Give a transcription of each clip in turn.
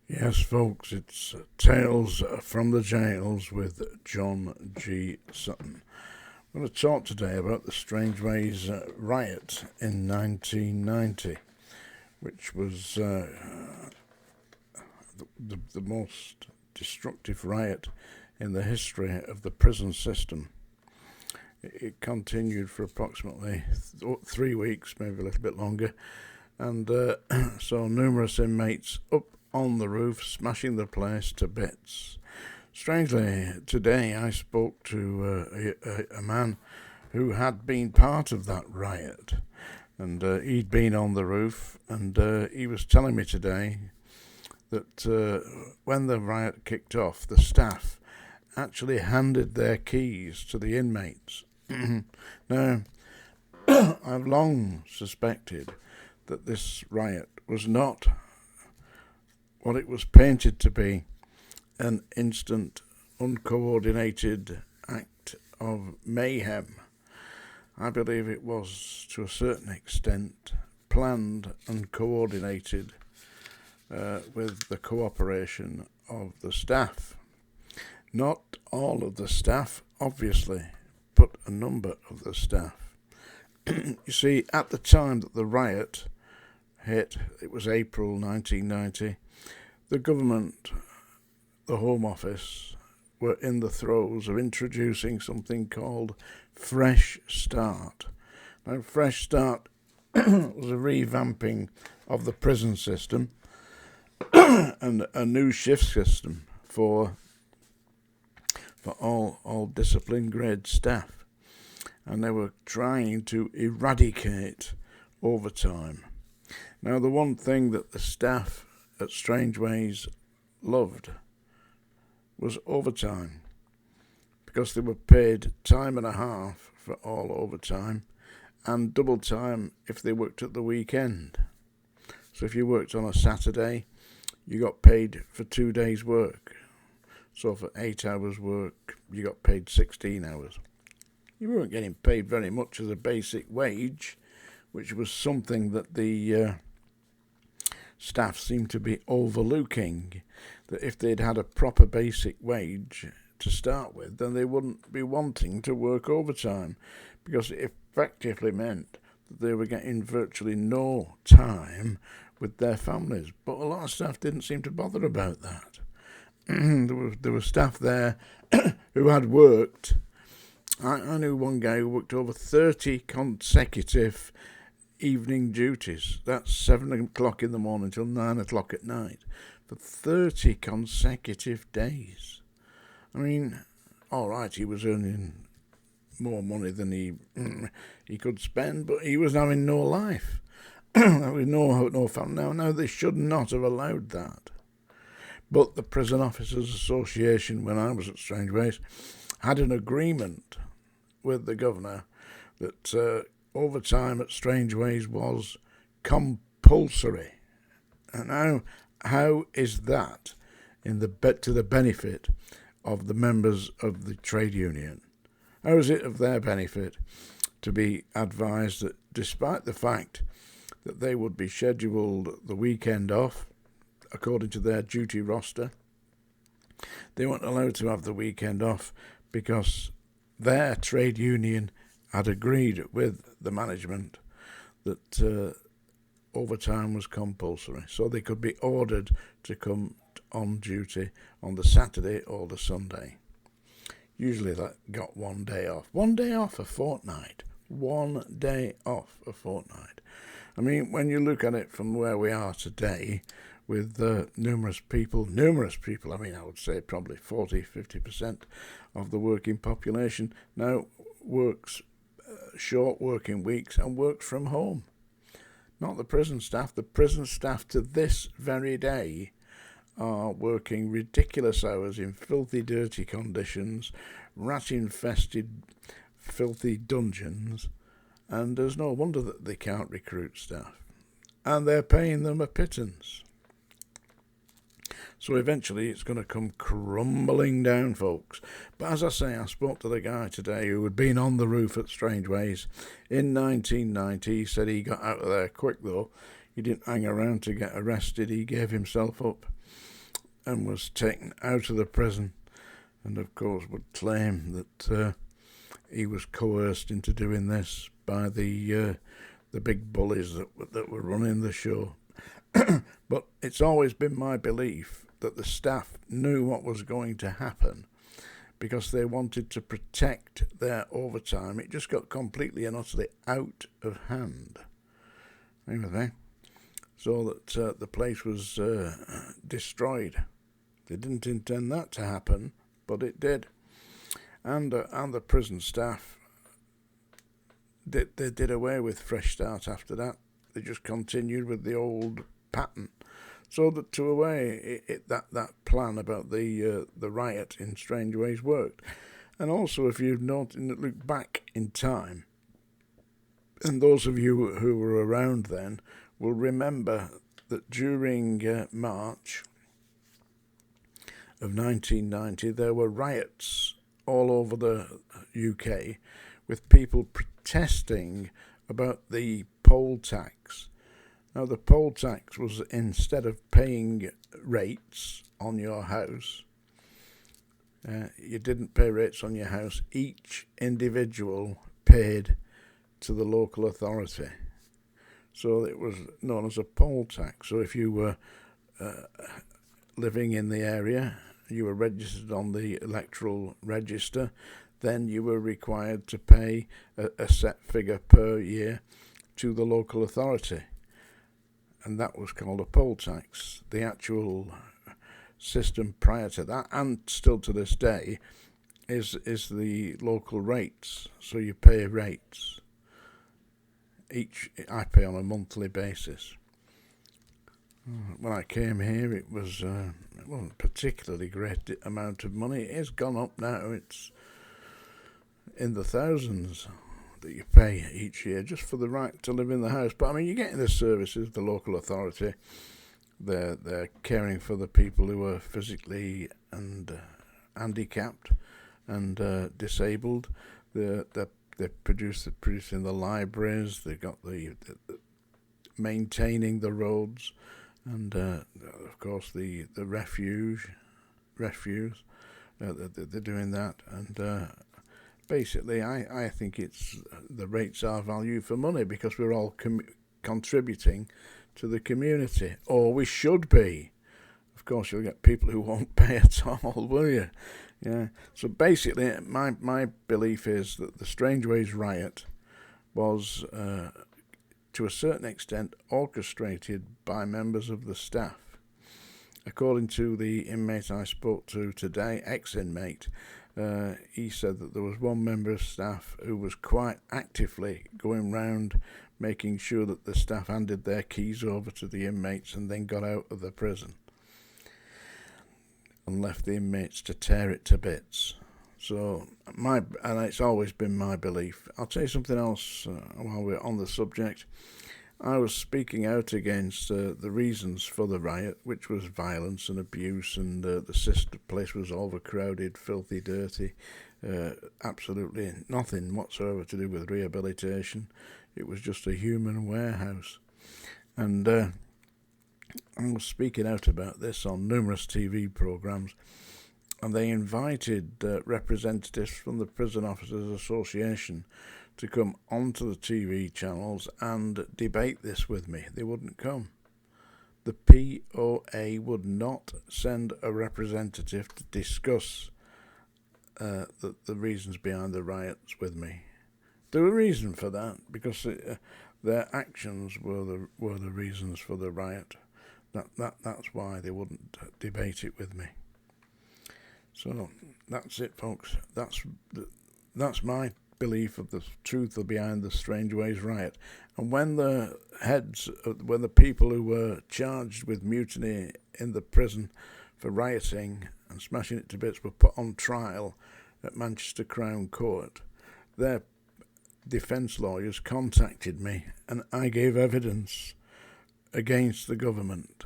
Yes, folks, it's Tales from the Jails with John G. Sutton. I'm going to talk today about the Strangeways riot in 1990, which was the most destructive riot in the history of the prison system. It continued for approximately 3 weeks, maybe a little bit longer, and saw numerous inmates up on the roof, smashing the place to bits. Strangely, today I spoke to a man who had been part of that riot, and he'd been on the roof, and he was telling me today that when the riot kicked off, the staff actually handed their keys to the inmates. Now, I've long suspected that this riot was not what it was painted to be, an instant, uncoordinated act of mayhem. I believe it was, to a certain extent, planned and coordinated with the cooperation of the staff. Not all of the staff, obviously, but a number of the staff. You see, at the time that the riot hit, it was April 1990, the government, the Home Office, were in the throes of introducing something called Fresh Start. Now, Fresh Start was a revamping of the prison system and a new shift system for all discipline grade staff. And they were trying to eradicate overtime. Now, the one thing that the staff at Strangeways loved was overtime, because they were paid time and a half for all overtime and double time if they worked at the weekend. So if you worked on a Saturday, you got paid for 2 days' work. So for 8 hours work, you got paid 16 hours. You weren't getting paid very much as a basic wage, which was something that the staff seemed to be overlooking, that if they'd had a proper basic wage to start with, then they wouldn't be wanting to work overtime, because it effectively meant that they were getting virtually no time with their families. But a lot of staff didn't seem to bother about that. There were staff there who had worked. I knew one guy who worked over 30 consecutive evening duties. That's 7 o'clock in the morning till 9 o'clock at night for 30 consecutive days. I mean, all right, he was earning more money than he could spend, but he was having no life. There was no family. Now they should not have allowed that. But the Prison Officers Association, when I was at Strangeways, had an agreement with the governor that overtime at Strangeways was compulsory. And now, how is that to the benefit of the members of the trade union? How is it of their benefit to be advised that, despite the fact that they would be scheduled the weekend off according to their duty roster, they weren't allowed to have the weekend off because their trade union had agreed with the management that overtime was compulsory, so they could be ordered to come on duty on the Saturday or the Sunday. Usually that got 1 day off. 1 day off a fortnight. 1 day off a fortnight. I mean, when you look at it from where we are today, with numerous people, I mean, I would say probably 40-50% of the working population now works short working weeks and works from home. Not the prison staff. The prison staff to this very day are working ridiculous hours in filthy, dirty conditions, rat-infested, filthy dungeons, and there's no wonder that they can't recruit staff. And they're paying them a pittance. So eventually it's going to come crumbling down, folks. But as I say, I spoke to the guy today who had been on the roof at Strangeways in 1990. He said he got out of there quick, though. He didn't hang around to get arrested. He gave himself up. and was taken out of the prison, and of course would claim that he was coerced into doing this by the big bullies that were running the show. But it's always been my belief that the staff knew what was going to happen because they wanted to protect their overtime. It just got completely and utterly out of hand. Anyway, so that the place was destroyed. They didn't intend that to happen, but it did. And the prison staff, they did away with Fresh Start after that. They just continued with the old pattern. So that to a way, that plan about the riot in Strangeways worked. And also, if you've looked back in time, and those of you who were around then will remember that during March of 1990, there were riots all over the UK with people protesting about the poll tax. Now, the poll tax was, instead of paying rates on your house, you didn't pay rates on your house. Each individual paid to the local authority. So it was known as a poll tax. So if you were living in the area, you were registered on the electoral register, then you were required to pay a set figure per year to the local authority. And that was called a poll tax. The actual system prior to that, and still to this day, is the local rates. So you pay rates. I pay on a monthly basis. When I came here, it wasn't a particularly great amount of money. It has gone up now. It's in the thousands that you pay each year just for the right to live in the house. But I mean, you're getting the services, the local authority. They're caring for the people who are physically and handicapped and disabled. They're producing the libraries. They've got the maintaining the roads. And of course the refuse, they're doing that. And basically, I think it's the rates are value for money because we're all contributing to the community, or we should be. Of course, you'll get people who won't pay at all, will you? Yeah. So basically, my belief is that the Strangeways riot was to a certain extent orchestrated by members of the staff. According to the inmate I spoke to today, ex-inmate, he said that there was one member of staff who was quite actively going round making sure that the staff handed their keys over to the inmates and then got out of the prison and left the inmates to tear it to bits. So and it's always been my belief. I'll tell you something else while we're on the subject. I was speaking out against the reasons for the riot, which was violence and abuse, and the place was overcrowded, filthy, dirty, absolutely nothing whatsoever to do with rehabilitation. It was just a human warehouse. And I was speaking out about this on numerous TV programmes, and they invited representatives from the Prison Officers Association to come onto the TV channels and debate this with me. They wouldn't come. The POA would not send a representative to discuss the reasons behind the riots with me. There was a reason for that, because their actions were the reasons for the riot. That's why they wouldn't debate it with me. So that's it, folks. That's my belief of the truth behind the Strangeways riot. And when the people who were charged with mutiny in the prison for rioting and smashing it to bits were put on trial at Manchester Crown Court, their defence lawyers contacted me and I gave evidence against the government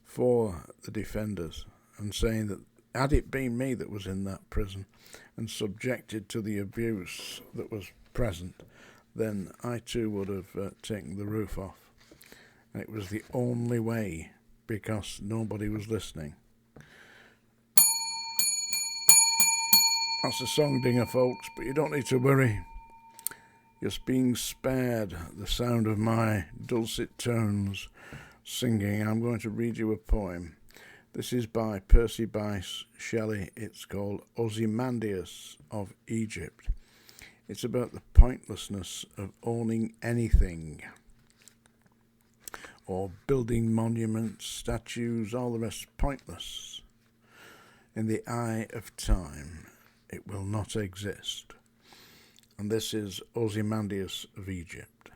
for the defenders, and saying that had it been me that was in that prison and subjected to the abuse that was present, then I too would have taken the roof off. And it was the only way, because nobody was listening. That's a song dinger, folks, but you don't need to worry. You're being spared the sound of my dulcet tones singing. I'm going to read you a poem. This is by Percy Bysshe Shelley. It's called Ozymandias of Egypt. It's about the pointlessness of owning anything, or building monuments, statues, all the rest pointless. In the eye of time, it will not exist. And this is Ozymandias of Egypt.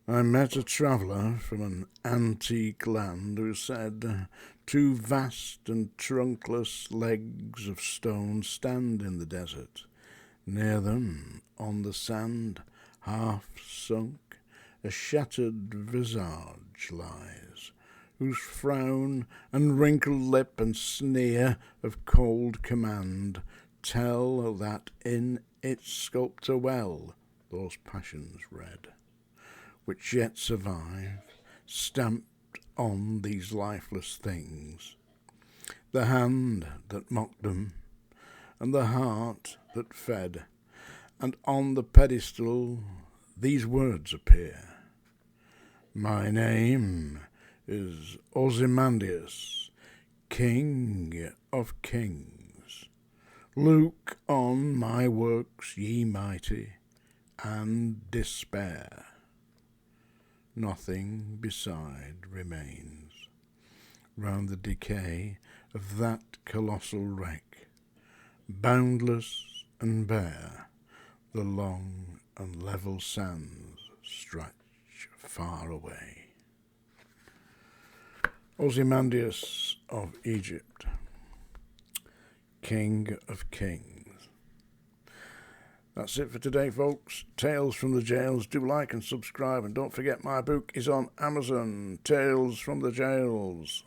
I met a traveller from an antique land who said, 2 vast and trunkless legs of stone stand in the desert. Near them, on the sand, half sunk, a shattered visage lies, whose frown and wrinkled lip and sneer of cold command tell that in its sculptor well those passions red, which yet survive, stamped on these lifeless things, the hand that mocked them, and the heart that fed, and on the pedestal these words appear. My name is Ozymandias, King of Kings. Look on my works, ye mighty, and despair. Nothing beside remains round the decay of that colossal wreck. Boundless and bare, the long and level sands stretch far away. Ozymandias of Egypt, King of Kings. That's it for today, folks. Tales from the Jails. Do like and subscribe, and don't forget my book is on Amazon, Tales from the Jails.